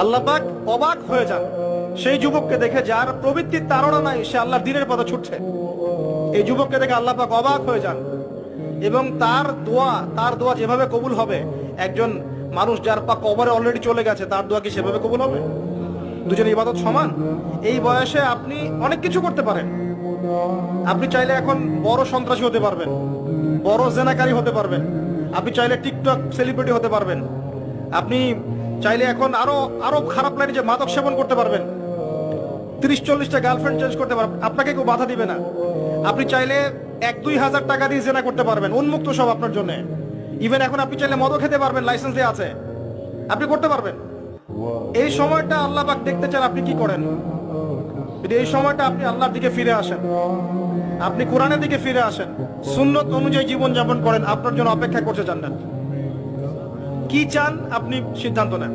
আল্লাহ পাক অবাক হয়ে যান সেই যুবককে দেখে, যার প্রবৃত্তির তাড়না নাই, সে আল্লাহর দ্বীনের পথে ছুটছে। এই যুবককে দেখে আল্লাহ পাক অবাক হয়ে যান এবং তার দোয়া যেভাবে কবুল হবে, একজন মানুষ যার পা কবরে অলরেডি চলে গেছে, তার দোয়া কি সেভাবে কবুল হবে? দুজনের ইবাদত সমান। এই বয়সে আপনি অনেক কিছু করতে পারেন। আপনি চাইলে এখন বড় সন্ত্রাসী হতে পারবেন, বড় জেনাকারী হতে পারবেন, আপনি চাইলে টিকটক সেলিব্রিটি হতে পারবেন, আপনি চাইলে এখন আরো আরো খারাপ লাইনে যে মাদক সেবন করতে পারবেন, 30-40টা গার্লফ্রেন্ড চেঞ্জ করতে পারবেন, আপনাকে কেউ বাধা দিবে না। আপনি চাইলে 1-2 হাজার টাকা দিয়ে জেনা করতে পারবেন, উন্মুক্ত সব আপনার জন্য। ইভেন এখন আপনি চাইলে মদও খেতে পারবেন, লাইসেন্স দিয়ে আছে, আপনি করতে পারবেন। এই সময়টা আল্লাহ পাক দেখতে চান আপনি কি করেন। যদি এই সময়টা আপনি আল্লাহর দিকে ফিরে আসেন, আপনি কোরআনের দিকে ফিরে আসেন, সুন্নত অনুযায়ী জীবন যাপন করেন, আপনার জন্য অপেক্ষা করছে জান্নাত। কি চান আপনি সিদ্ধান্ত নেন।